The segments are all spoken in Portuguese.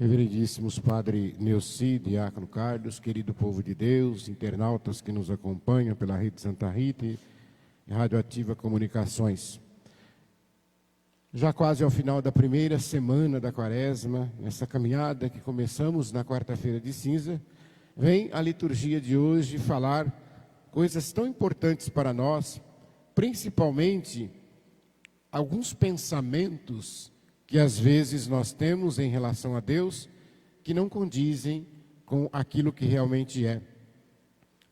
Reverendíssimos Padre Neuci, Diácono Carlos, querido povo de Deus, internautas que nos acompanham pela Rede Santa Rita e Radioativa Comunicações. Já quase ao final da primeira semana da Quaresma, nessa caminhada que começamos na quarta-feira de cinza, vem a liturgia de hoje falar coisas tão importantes para nós, principalmente alguns pensamentos que às vezes nós temos em relação a Deus, que não condizem com aquilo que realmente é.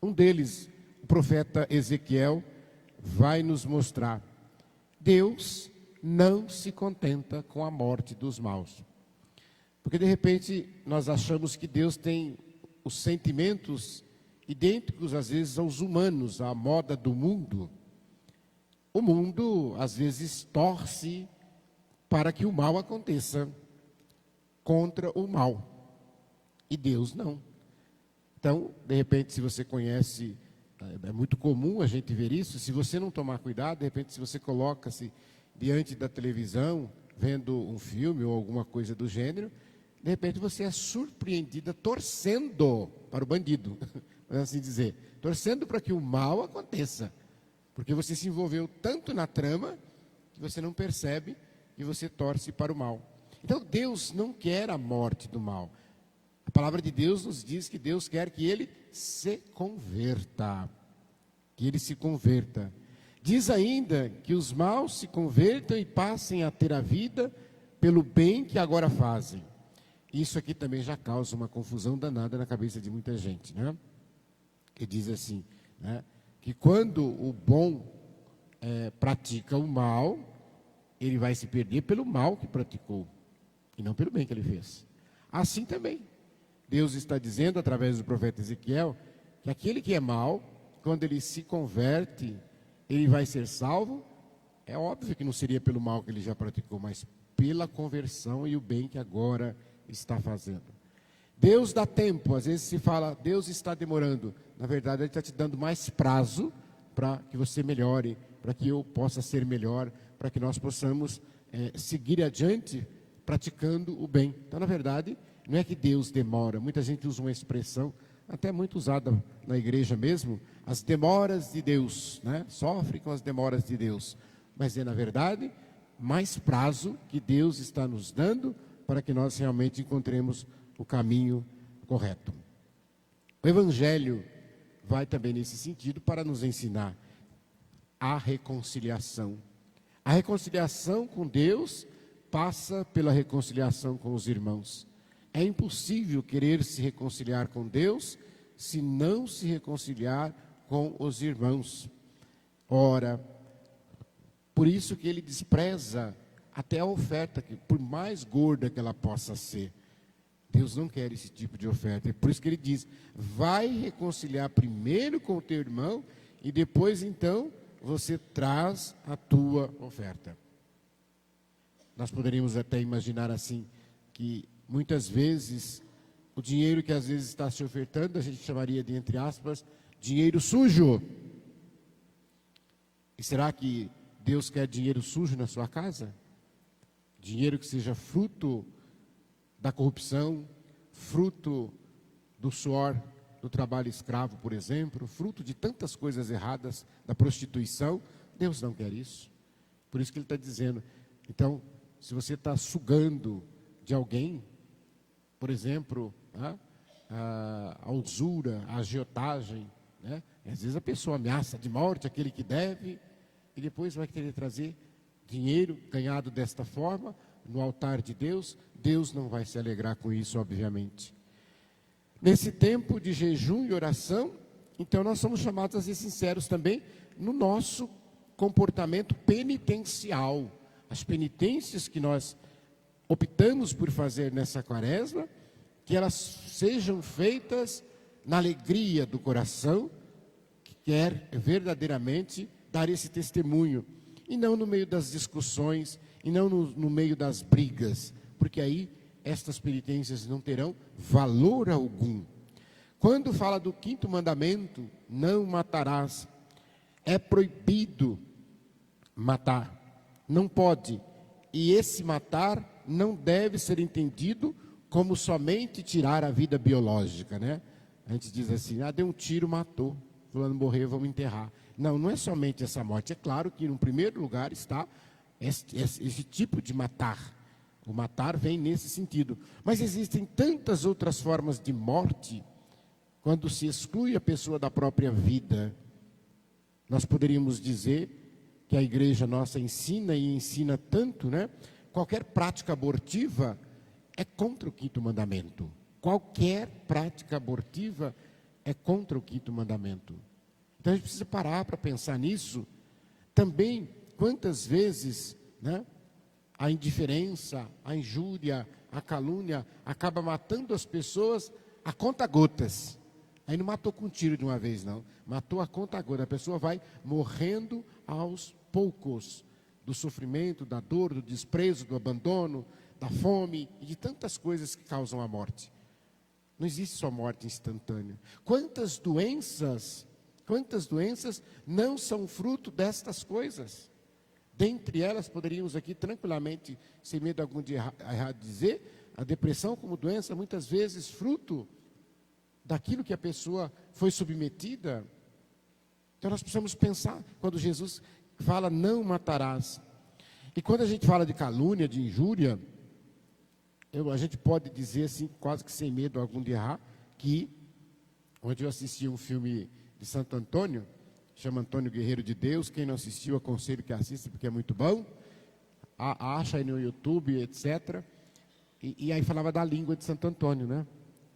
Um deles, o profeta Ezequiel, vai nos mostrar: Deus não se contenta com a morte dos maus. Porque de repente nós achamos que Deus tem os sentimentos idênticos às vezes aos humanos, à moda do mundo. O mundo às vezes torce para que o mal aconteça contra o mal, e Deus não. Então, de repente, se você conhece, é muito comum a gente ver isso, se você não tomar cuidado, de repente, se você coloca-se diante da televisão, vendo um filme ou alguma coisa do gênero, de repente você é surpreendida torcendo para o bandido, vamos assim dizer, torcendo para que o mal aconteça, porque você se envolveu tanto na trama que você não percebe e você torce para o mal. Então Deus não quer a morte do mal. A palavra de Deus nos diz que Deus quer que ele se converta. Que ele se converta. Diz ainda que os maus se convertam e passem a ter a vida pelo bem que agora fazem. Isso aqui também já causa uma confusão danada na cabeça de muita gente, né? Que diz assim, né? Que quando o bom pratica o mal, ele vai se perder pelo mal que praticou, e não pelo bem que ele fez. Assim também, Deus está dizendo, através do profeta Ezequiel, que aquele que é mau, quando ele se converte, ele vai ser salvo. É óbvio que não seria pelo mal que ele já praticou, mas pela conversão e o bem que agora está fazendo. Deus dá tempo, às vezes se fala, Deus está demorando. Na verdade, Ele está te dando mais prazo para que você melhore, para que eu possa ser melhor, para que nós possamos seguir adiante praticando o bem. Então, na verdade, não é que Deus demora. Muita gente usa uma expressão, até muito usada na igreja mesmo, as demoras de Deus, né? Sofre com as demoras de Deus. Mas é, na verdade, mais prazo que Deus está nos dando para que nós realmente encontremos o caminho correto. O Evangelho vai também nesse sentido para nos ensinar a reconciliação. A reconciliação com Deus passa pela reconciliação com os irmãos. É impossível querer se reconciliar com Deus se não se reconciliar com os irmãos. Ora, por isso que ele despreza até a oferta, que por mais gorda que ela possa ser, Deus não quer esse tipo de oferta. É por isso que ele diz, vai reconciliar primeiro com o teu irmão e depois então você traz a tua oferta. Nós poderíamos até imaginar assim, que muitas vezes o dinheiro que às vezes está se ofertando, a gente chamaria de, entre aspas, dinheiro sujo. E será que Deus quer dinheiro sujo na sua casa? Dinheiro que seja fruto da corrupção, fruto do suor do trabalho escravo, por exemplo, fruto de tantas coisas erradas, da prostituição. Deus não quer isso. Por isso que ele está dizendo, então, se você está sugando de alguém, por exemplo, a usura, a agiotagem, né? Às vezes a pessoa ameaça de morte aquele que deve, e depois vai querer trazer dinheiro ganhado desta forma no altar de Deus. Deus não vai se alegrar com isso, obviamente. Nesse tempo de jejum e oração, então nós somos chamados a ser sinceros também no nosso comportamento penitencial. As penitências que nós optamos por fazer nessa quaresma, que elas sejam feitas na alegria do coração, que quer verdadeiramente dar esse testemunho, e não no meio das discussões, e não no meio das brigas, porque aí estas penitências não terão valor algum. Quando fala do quinto mandamento, não matarás, é proibido matar, não pode, e esse matar não deve ser entendido como somente tirar a vida biológica, né? A gente diz assim, deu um tiro, matou, fulano morreu, vamos enterrar. Não, não é somente essa morte. É claro que, no primeiro lugar, está esse tipo de matar. O matar vem nesse sentido. Mas existem tantas outras formas de morte, quando se exclui a pessoa da própria vida. Nós poderíamos dizer que a igreja nossa ensina e ensina tanto, né? Qualquer prática abortiva é contra o 5º mandamento. Qualquer prática abortiva é contra o 5º mandamento. Então a gente precisa parar para pensar nisso. Também, quantas vezes, né, a indiferença, a injúria, a calúnia acaba matando as pessoas a conta-gotas. Aí não matou com um tiro de uma vez, não. Matou a conta-gotas. A pessoa vai morrendo aos poucos do sofrimento, da dor, do desprezo, do abandono, da fome e de tantas coisas que causam a morte. Não existe só morte instantânea. Quantas doenças não são fruto destas coisas? Dentre elas, poderíamos aqui tranquilamente, sem medo algum de errar dizer, a depressão como doença, muitas vezes fruto daquilo que a pessoa foi submetida. Então nós precisamos pensar, quando Jesus fala, não matarás. E quando a gente fala de calúnia, de injúria, a gente pode dizer assim, quase que sem medo algum de errar, que onde eu assisti um filme de Santo Antônio, chama Antônio Guerreiro de Deus. Quem não assistiu, aconselho que assista, porque é muito bom. Acha aí no YouTube, etc. E aí falava da língua de Santo Antônio, né?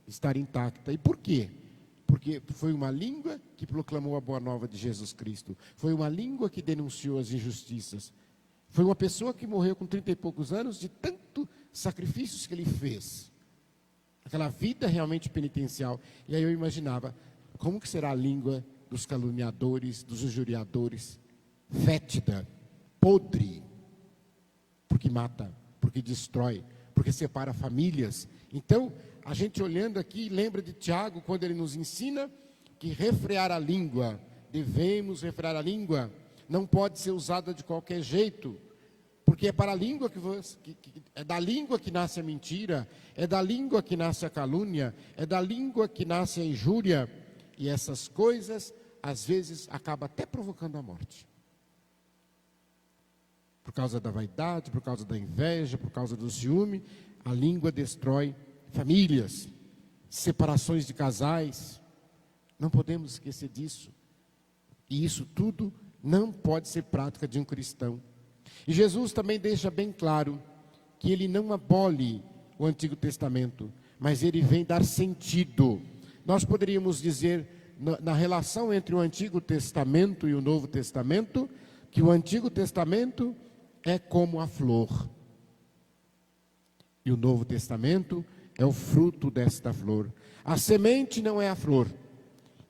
Estar intacta. E por quê? Porque foi uma língua que proclamou a boa nova de Jesus Cristo. Foi uma língua que denunciou as injustiças. Foi uma pessoa que morreu com 30 e poucos anos de tanto sacrifícios que ele fez. Aquela vida realmente penitencial. E aí eu imaginava, como que será a língua dos caluniadores, dos injuriadores? Fétida, podre, porque mata, porque destrói, porque separa famílias. Então, a gente olhando aqui, lembra de Tiago, quando ele nos ensina que refrear a língua, devemos refrear a língua, não pode ser usada de qualquer jeito, porque é para a língua é da língua que nasce a mentira, é da língua que nasce a calúnia, é da língua que nasce a injúria, e essas coisas, às vezes, acabam até provocando a morte. Por causa da vaidade, por causa da inveja, por causa do ciúme, a língua destrói famílias, separações de casais. Não podemos esquecer disso. E isso tudo não pode ser prática de um cristão. E Jesus também deixa bem claro que ele não abole o Antigo Testamento, mas ele vem dar sentido. Nós poderíamos dizer, na relação entre o Antigo Testamento e o Novo Testamento, que o Antigo Testamento é como a flor. E o Novo Testamento é o fruto desta flor. A semente não é a flor,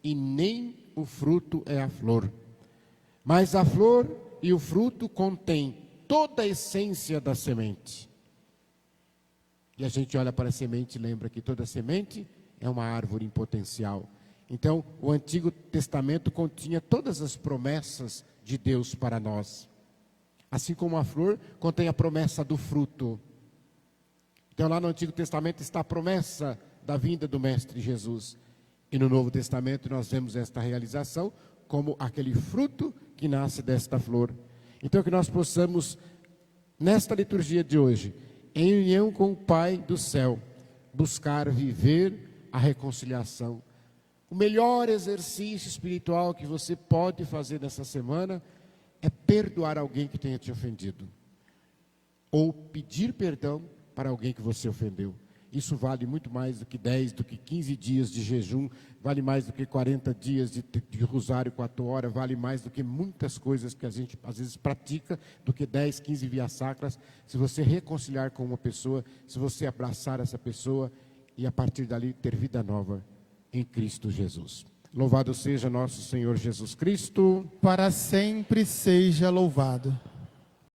e nem o fruto é a flor. Mas a flor e o fruto contêm toda a essência da semente. E a gente olha para a semente e lembra que toda semente é uma árvore em potencial. Então, o Antigo Testamento continha todas as promessas de Deus para nós. Assim como a flor contém a promessa do fruto. Então, lá no Antigo Testamento está a promessa da vinda do Mestre Jesus. E no Novo Testamento nós vemos esta realização como aquele fruto que nasce desta flor. Então, que nós possamos, nesta liturgia de hoje, em união com o Pai do céu, buscar viver a reconciliação. O melhor exercício espiritual que você pode fazer nessa semana é perdoar alguém que tenha te ofendido. Ou pedir perdão para alguém que você ofendeu. Isso vale muito mais do que 10, do que 15 dias de jejum, vale mais do que 40 dias de rosário 4 horas, vale mais do que muitas coisas que a gente às vezes pratica, do que 10, 15 vias sacras. Se você reconciliar com uma pessoa, se você abraçar essa pessoa e a partir dali ter vida nova em Cristo Jesus. Louvado seja nosso Senhor Jesus Cristo. Para sempre seja louvado.